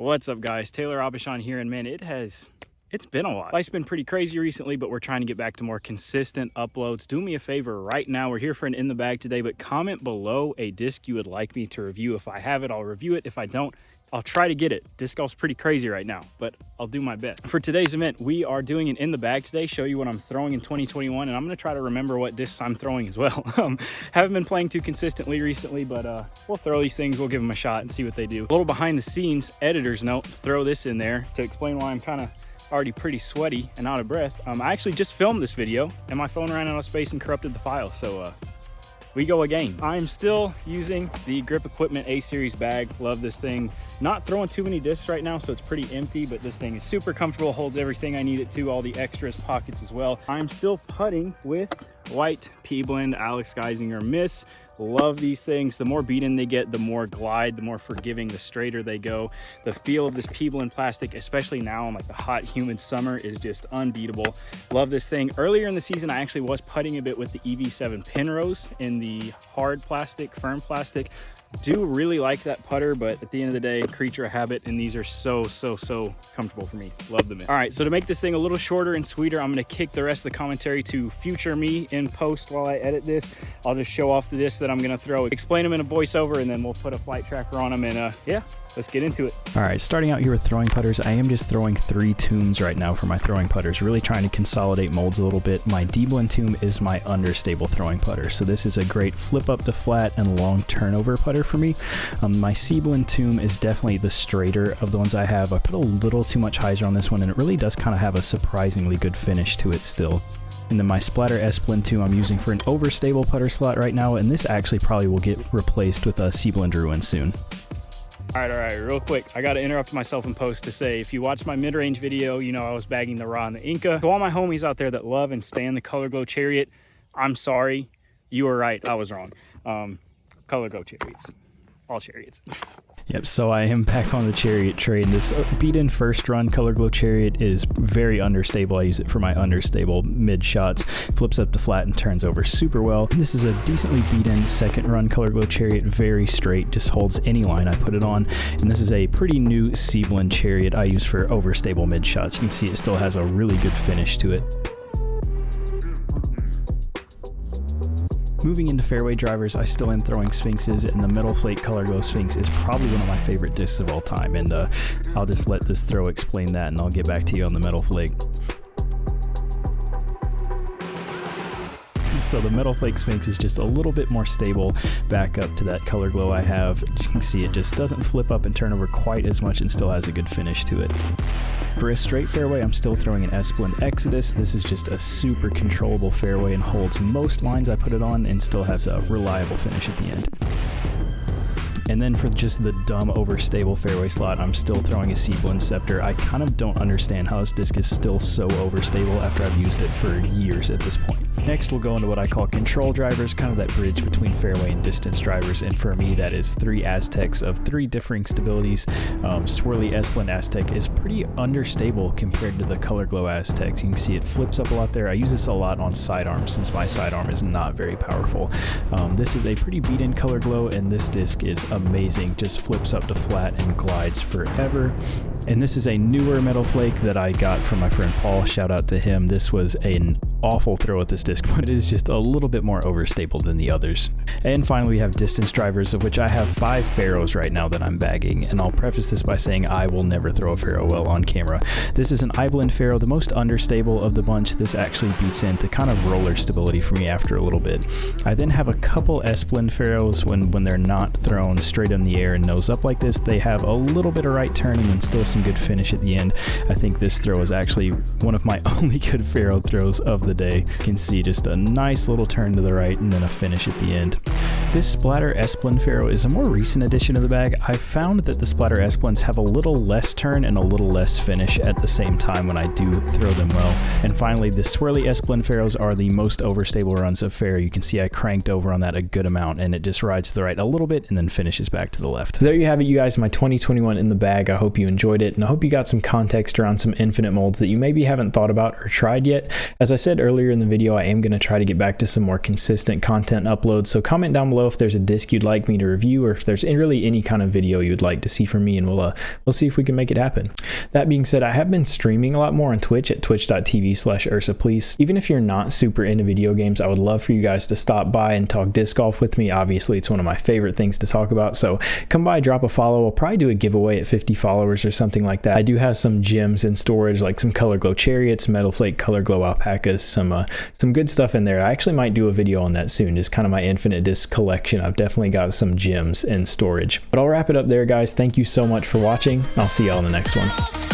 What's up, guys? Taylor Abishan here, and man, it's been a lot. Life's been pretty crazy recently, but we're trying to get back to more consistent uploads. Do me a favor right now. We're here for an in the bag today, but comment below a disc you would like me to review. If I have it, I'll review it. If I don't, I'll try to get it. Disc golf's pretty crazy right now, but I'll do my best. For today's event, we are doing an in the bag today, show you what I'm throwing in 2021, and I'm gonna try to remember what discs I'm throwing as well. Haven't been playing too consistently recently, but we'll throw these things, we'll give them a shot and see what they do. A little behind the scenes editor's note, throw this in there to explain why I'm kind of already pretty sweaty and out of breath. I actually just filmed this video and my phone ran out of space and corrupted the file, so we go again. I'm still using the Grip Equipment A-Series bag. Love this thing. Not throwing too many discs right now, so it's pretty empty, but this thing is super comfortable, holds everything I need it to, all the extras, pockets as well. I'm still putting with white P-Blend Alex Geisinger Miss. Love these things. The more beat-in they get, the more glide, the more forgiving, the straighter they go. The feel of this P-Blend plastic, especially now in like the hot, humid summer, is just unbeatable. Love this thing. Earlier in the season, I actually was putting a bit with the EV7 Penrose in the hard plastic, firm plastic. Do really like that putter, but at the end of the day, creature of habit, and these are so comfortable for me. Love them. All right, so to make this thing a little shorter and sweeter, I'm gonna kick the rest of the commentary to future me in post while I edit this. I'll just show off the discs that I'm gonna throw, explain them in a voiceover, and then we'll put a flight tracker on them, and yeah, let's get into it. All right, starting out here with throwing putters, I am just throwing 3 tombs right now for my throwing putters, really trying to consolidate molds a little bit. My D-Blend tomb is my understable throwing putter, so this is a great flip up to flat and long turnover putter for me. My C-Blend tomb is definitely the straighter of the ones I have. I put a little too much hyzer on this one, and it really does kind of have a surprisingly good finish to it still. And then my Splatter S-Blend tomb I'm using for an overstable putter slot right now, and this actually probably will get replaced with a C-Blend Ruin soon. All right, real quick. I got to interrupt myself in post to say, if you watch my mid-range video, you know I was bagging the Raw and the Inca. To all my homies out there that love and stand the Color Glow Chariot, I'm sorry. You were right. I was wrong. Color Glow Chariots. All Chariots. Yep, so I am back on the Chariot train. This beat-in first run Color Glow Chariot is very understable. I use it for my understable mid shots. Flips up to flat and turns over super well. This is a decently beat-in second run Color Glow Chariot, very straight, just holds any line I put it on. And this is a pretty new C-Blend Chariot I use for overstable mid shots. You can see it still has a really good finish to it. Moving into Fairway Drivers, I still am throwing Sphinxes, and the Metal Flake Color Glow Sphinx is probably one of my favorite discs of all time, and I'll just let this throw explain that, and I'll get back to you on the Metal Flake. So the Metal Flake Sphinx is just a little bit more stable back up to that Color Glow I have. As you can see, it just doesn't flip up and turn over quite as much and still has a good finish to it. For a straight fairway, I'm still throwing an S-Blend Exodus. This is just a super controllable fairway and holds most lines I put it on and still has a reliable finish at the end. And then for just the dumb overstable fairway slot, I'm still throwing a C-Blend Scepter. I kind of don't understand how this disc is still so overstable after I've used it for years at this point. Next, we'll go into what I call control drivers, kind of that bridge between fairway and distance drivers, and for me that is 3 Aztecs of 3 differing stabilities. Swirly S-Blend Aztec is pretty understable compared to the Color Glow Aztecs. You can see it flips up a lot there. I use this a lot on sidearms since my sidearm is not very powerful. This is a pretty beat-in Color Glow, and this disc is amazing, just flips up to flat and glides forever. And this is a newer Metal Flake that I got from my friend Paul, shout out to him. This was an awful throw at this disc, but it is just a little bit more overstable than the others. And finally, we have distance drivers, of which I have 5 Pharaohs right now that I'm bagging, and I'll preface this by saying I will never throw a Pharaoh well on camera. This is an I-Blend Pharaoh, the most understable of the bunch. This actually beats into kind of roller stability for me after a little bit. I then have a couple S-Blend Pharaohs when they're not thrown straight in the air and nose up like this. They have a little bit of right turning and still some good finish at the end. I think this throw is actually one of my only good Pharaoh throws of the day. You can see just a nice little turn to the right and then a finish at the end. This Splatter S-Blend Pharaoh is a more recent addition to the bag. I found that the Splatter S-Blends have a little less turn and a little less finish at the same time when I do throw them well. And finally, the Swirly S-Blend Pharaohs are the most overstable runs of Pharaoh. You can see I cranked over on that a good amount, and it just rides to the right a little bit and then finishes back to the left. So there you have it, you guys, my 2021 in the bag. I hope you enjoyed it, and I hope you got some context around some infinite molds that you maybe haven't thought about or tried yet. As I said earlier in the video, I am going to try to get back to some more consistent content uploads, so comment down below below if there's a disc you'd like me to review, or if there's really any kind of video you'd like to see from me, and we'll see if we can make it happen. That being said, I have been streaming a lot more on Twitch at twitch.tv/ursaplease. Even if you're not super into video games, I would love for you guys to stop by and talk disc golf with me. Obviously, it's one of my favorite things to talk about, so come by, drop a follow. We'll probably do a giveaway at 50 followers or something like that. I do have some gems in storage, like some Color Glow Chariots, Metal Flake Color Glow Alpacas, some good stuff in there. I actually might do a video on that soon, just kind of my infinite disc collection. I've definitely got some gems in storage. But I'll wrap it up there, guys. Thank you so much for watching. I'll see y'all in the next one.